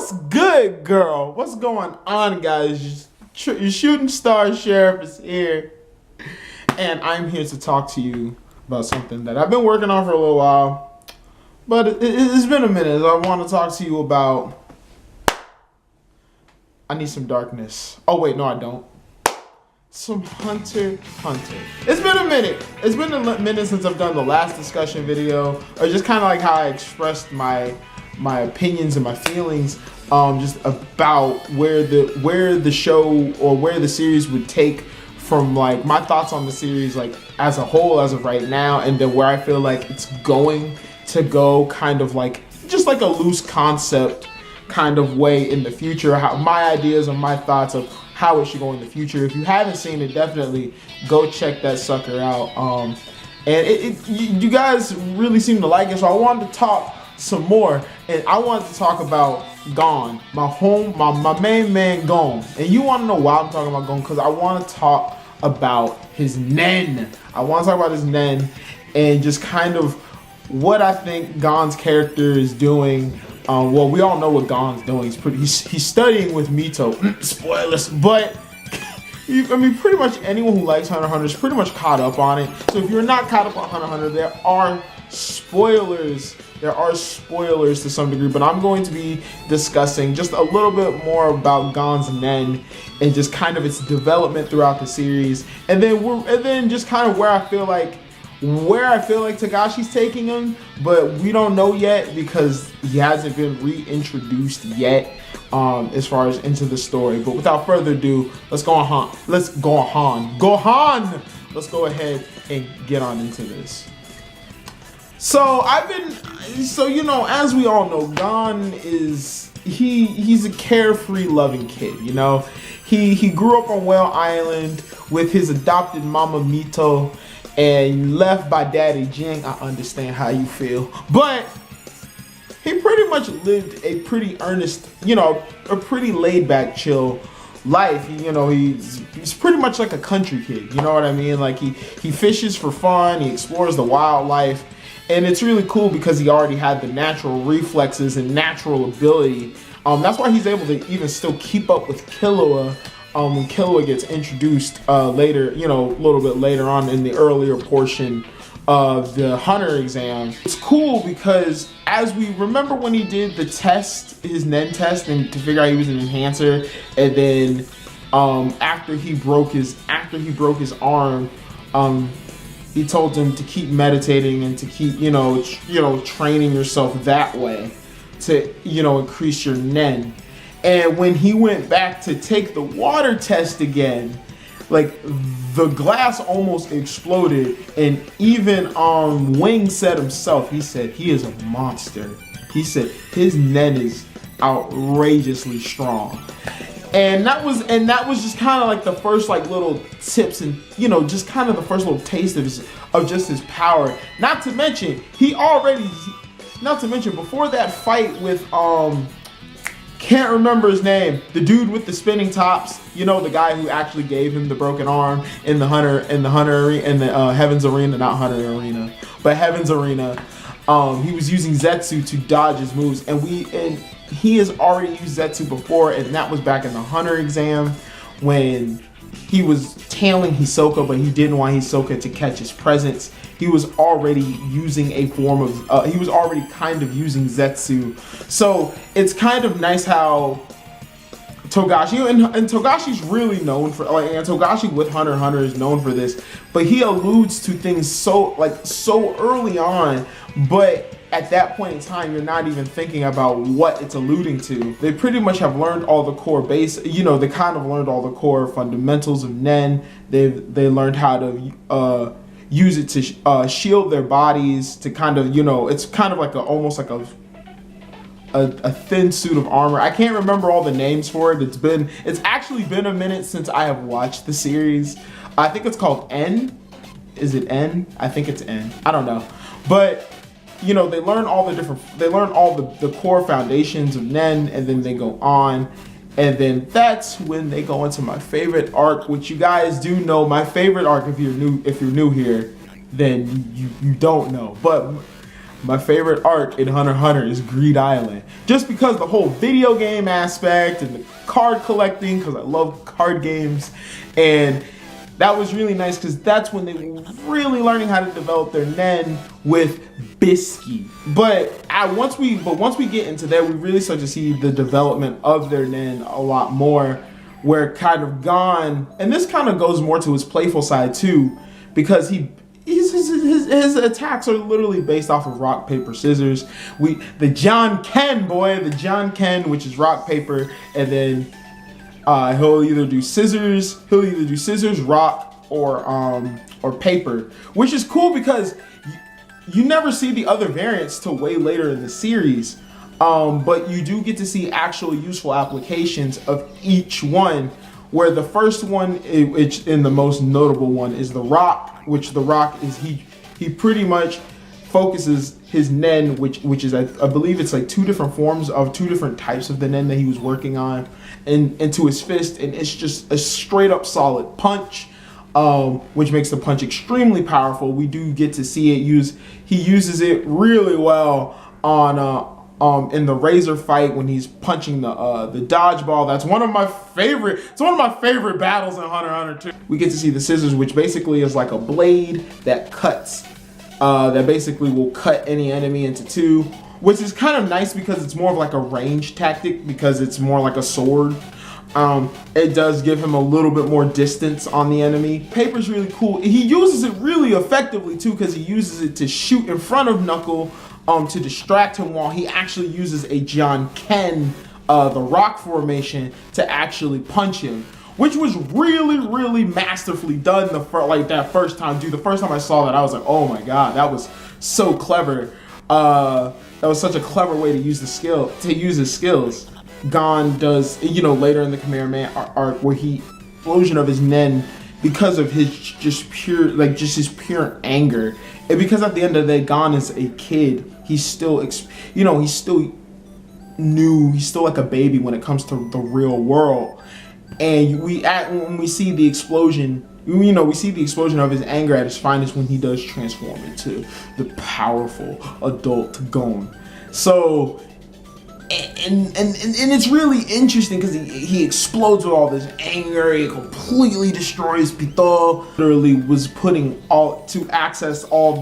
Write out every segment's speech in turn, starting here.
What's good, girl? What's going on, guys? Your shooting star sheriff is here, and I'm here to talk to you about something that I've been working on for a little while, but it's been a minute. I want to talk to you about. I need some darkness. Oh wait, no, I don't. Some Hunter. It's been a minute. It's been a minute since I've done the last discussion video, or just kind of like how I expressed my opinions and my feelings, just about where the show or where the series would take from, like my thoughts on the series, like as a whole as of right now, and then where I feel like it's going to go, kind of like just like a loose concept kind of way in the future, how my ideas and my thoughts of how it should go in the future. If you haven't seen it, definitely go check that sucker out. And you guys really seem to like it, so I wanted to talk some more, and I wanted to talk about Gon, my main man Gon. And you want to know why I'm talking about Gon? Because I want to talk about his NEN. I want to talk about his NEN and just kind of what I think Gon's character is doing. Well, we all know what Gon's doing. He's studying with Mito. Spoilers, but I mean, pretty much anyone who likes Hunter x Hunter is pretty much caught up on it. So if you're not caught up on Hunter x Hunter, there are spoilers. There are spoilers to some degree, but I'm going to be discussing just a little bit more about Gon's NEN and just kind of its development throughout the series, and then just kind of where I feel like Togashi's taking him, but we don't know yet because he hasn't been reintroduced yet, as far as into the story. But without further ado, let's go ahead and get on into this. So you know, as we all know, Gon is he's a carefree, loving kid. You know, he grew up on Whale Island with his adopted mama Mito, and left by Daddy Jing. I understand how you feel, but he pretty much lived a pretty earnest, you know, a pretty laid back, chill life. You know, he's pretty much like a country kid. You know what I mean? Like he fishes for fun. He explores the wildlife. And it's really cool because he already had the natural reflexes and natural ability. That's why he's able to even still keep up with Killua when Killua gets introduced later, you know, a little bit later on in the earlier portion of the Hunter exam. It's cool because as we remember when he did the test, his NEN test, and to figure out he was an enhancer, and then after he broke his arm, he told him to keep meditating and to keep, you know, training yourself that way to, you know, increase your NEN. And when he went back to take the water test again, like the glass almost exploded, and even Wing said himself, he said he is a monster. He said his NEN is outrageously strong. And that was just kind of like the first like little tips, and you know, just kind of the first little taste of just his power. Not to mention before that fight with can't remember his name, the dude with the spinning tops, you know, the guy who actually gave him the broken arm in the Heaven's Arena, not Hunter Arena, but Heaven's Arena. He was using Zetsu to dodge his moves, and he has already used Zetsu before, and that was back in the Hunter exam when he was tailing Hisoka, but he didn't want Hisoka to catch his presence. He was already using a form of, he was already kind of using Zetsu. So it's kind of nice how Togashi, and Togashi's really known for, like, and Togashi with Hunter x Hunter is known for this, but he alludes to things so early on, but at that point in time, you're not even thinking about what it's alluding to. They pretty much have learned all the core base, you know, they kind of learned all the core fundamentals of NEN. They learned how to use it to shield their bodies, to kind of, you know, it's kind of like almost like a thin suit of armor. I can't remember all the names for it. It's actually been a minute since I have watched the series. I think it's called NEN. Is it N? I think it's N. I don't know. But you know, they learn all the core foundations of NEN, and then they go on, and then that's when they go into my favorite arc, which you guys do know my favorite arc. If you're new here, then you don't know. But my favorite arc in Hunter x Hunter is Greed Island. Just because the whole video game aspect and the card collecting, because I love card games. And that was really nice because that's when they were really learning how to develop their NEN with Bisky. But once we get into that, we really start to see the development of their NEN a lot more, where kind of Gon, and this kind of goes more to his playful side too, because his attacks are literally based off of rock, paper, scissors. The John Ken, which is rock, paper, and then he'll either do scissors, rock, or paper, which is cool because you never see the other variants till way later in the series. But you do get to see actual useful applications of each one, where the first one, and the most notable one, is the rock, which the rock is he pretty much focuses his NEN, which is I believe it's like two different forms of two different types of the NEN that he was working on, into his fist, and it's just a straight up solid punch, which makes the punch extremely powerful. We do get to see it he uses it really well on in the Razor fight when he's punching the dodgeball. That's one of my favorite. It's one of my favorite battles in Hunter x Hunter 2. We get to see the scissors, which basically is like a blade that cuts, that basically will cut any enemy into two, which is kind of nice because it's more of like a range tactic because it's more like a sword. It does give him a little bit more distance on the enemy. Paper's really cool. He uses it really effectively too because he uses it to shoot in front of Knuckle, to distract him, while he actually uses a John Ken, the rock formation, to actually punch him, which was really, really masterfully done that first time. Dude, the first time I saw that, I was like, oh my god, that was so clever. That was such a clever way to use his skills. Gon does, later in the Khmer Man arc, where he explosion of his NEN because of his just his pure anger, and because at the end of the day, Gon is a kid. He's still, he's still new. He's still like a baby when it comes to the real world. And when we see the explosion, we see the explosion of his anger at his finest when he does transform into the powerful adult Gon. So, and it's really interesting because he explodes with all this anger. He completely destroys Pito. Literally was putting to access all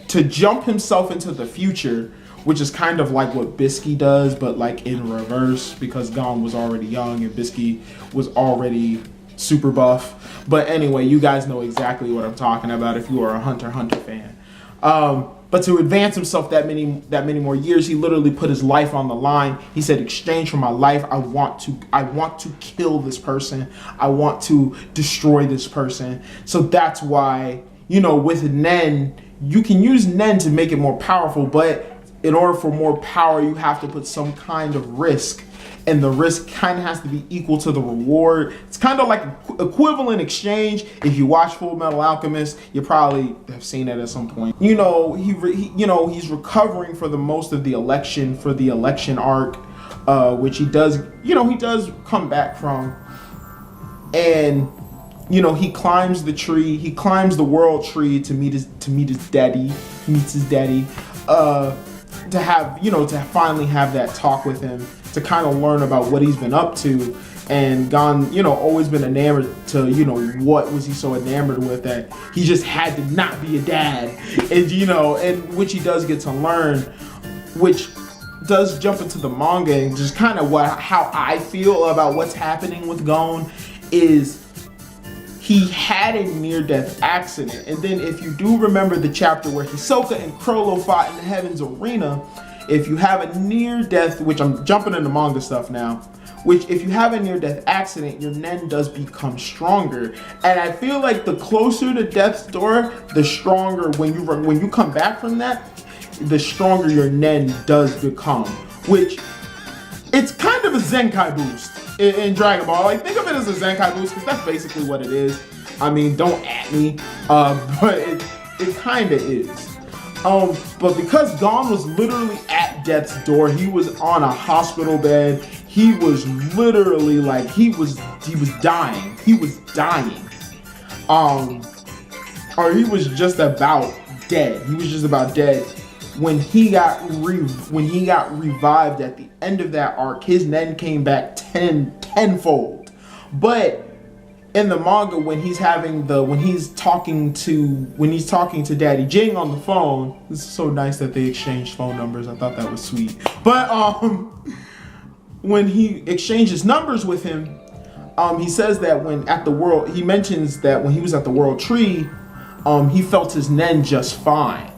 to jump himself into the future, which is kind of like what Bisky does, but like in reverse, because Gon was already young and Bisky was already super buff. But anyway, you guys know exactly what I'm talking about if you are a Hunter x Hunter fan. But to advance himself that many more years, he literally put his life on the line. He said, "Exchange for my life, I want to kill this person. I want to destroy this person." So that's why, with NEN, you can use NEN to make it more powerful, but in order for more power, you have to put some kind of risk, and the risk kind of has to be equal to the reward. It's kind of like equivalent exchange. If you watch Full Metal Alchemist, you probably have seen it at some point. He's recovering for the most of the election, for the election arc, which he does come back from, and he climbs the tree. He climbs the world tree to meet his daddy. He meets his daddy, to finally have that talk with him, to kind of learn about what he's been up to. And Gon, always been enamored to, what was he so enamored with that he just had to not be a dad. And, and which he does get to learn, which does jump into the manga, and just kind of how I feel about what's happening with Gon is he had a near-death accident. And then if you do remember the chapter where Hisoka and Crollo fought in the Heaven's Arena, if you have a near-death, which I'm jumping into manga stuff now, which if you have a near-death accident, your NEN does become stronger. And I feel like the closer to death's door, the stronger, when you come back from that, the stronger your NEN does become. Which, it's kind of a Zenkai boost in Dragon Ball. Like, think of it as a Zenkai boost, because that's basically what it is. I mean, don't at me, but it kind of is. But because Gon was literally at death's door, he was on a hospital bed. He was literally like, he was dying. He was dying. Or he was just about dead. He was just about dead. when he got revived at the end of that arc, his Nen came back tenfold. But in the manga, when he's talking to Daddy Jing on the phone, this is so nice that they exchanged phone numbers. I thought that was sweet. But when he exchanges numbers with him, he says that he mentions that when he was at the World Tree, he felt his Nen just fine.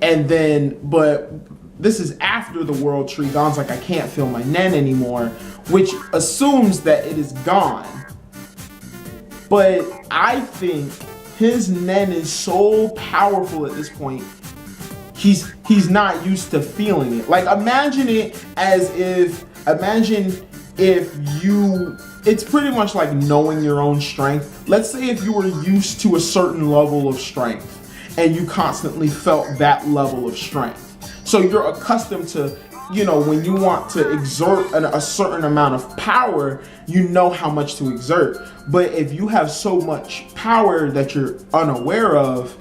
And then, but this is after the World Tree. Gon's like, I can't feel my Nen anymore, which assumes that it is gone. But I think his Nen is so powerful at this point, he's not used to feeling it. Like, imagine if it's pretty much like knowing your own strength. Let's say if you were used to a certain level of strength and you constantly felt that level of strength. So you're accustomed to, when you want to exert a certain amount of power, you know how much to exert. But if you have so much power that you're unaware of,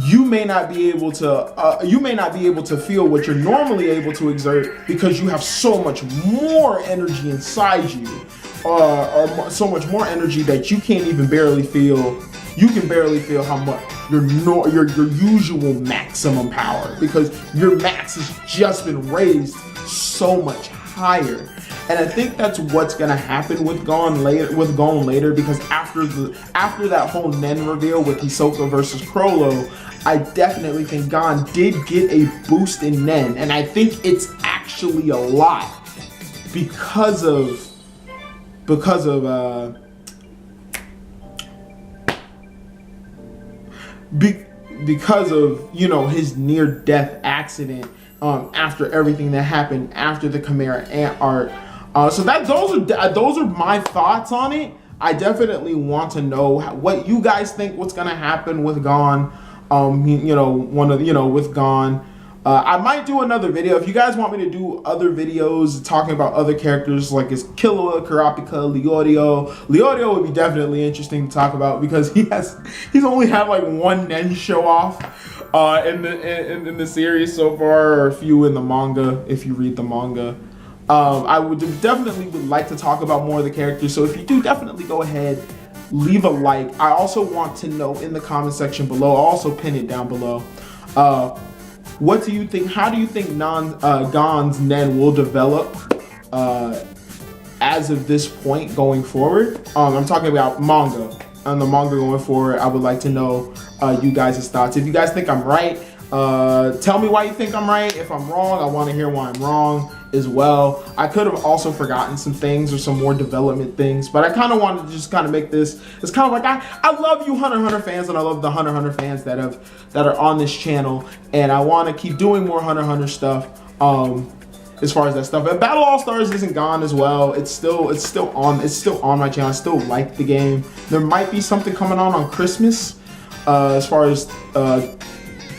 you may not be able to feel what you're normally able to exert because you have so much more energy inside you, or so much more energy that you can't even barely feel. You can barely feel how much your usual maximum power, because your max has just been raised so much higher. And I think that's what's gonna happen with Gon later, because after that whole Nen reveal with Hisoka versus Chrollo, I definitely think Gon did get a boost in Nen, and I think it's actually a lot because of his near-death accident after everything that happened after the Chimera Ant arc. So those are my thoughts on it. I definitely want to know what you guys think. What's gonna happen with Gon? With Gon. I might do another video. If you guys want me to do other videos talking about other characters, like is Killua, Kurapika, Leorio. Leorio would be definitely interesting to talk about because he's only had like one Nen show off in the series so far, or a few in the manga if you read the manga. I would like to talk about more of the characters. So if you do, definitely go ahead, leave a like. I also want to know in the comment section below. I'll also pin it down below. What do you think? How do you think Gon's Nen will develop as of this point going forward? I'm talking about manga. On the manga going forward, I would like to know you guys' thoughts. If you guys think I'm right, tell me why you think I'm right. If I'm wrong, I want to hear why I'm wrong as well. I could have also forgotten some things or some more development things, but I kind of wanted to just kind of make this. It's kind of like I love you Hunter x Hunter fans, and I love the Hunter x Hunter fans that are on this channel, and I want to keep doing more Hunter x Hunter stuff. As far as that stuff, and Battle All Stars isn't gone as well. It's still on my channel. I still like the game. There might be something coming on Christmas, as far as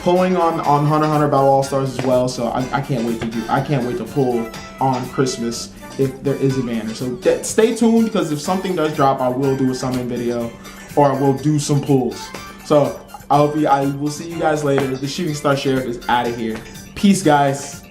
pulling on Hunter x Hunter Battle All Stars as well. So I can't wait to pull on Christmas if there is a banner. So stay tuned, because if something does drop, I will do a summon video, or I will do some pulls. So I will see you guys later. The Shooting Star Sheriff is out of here. Peace, guys.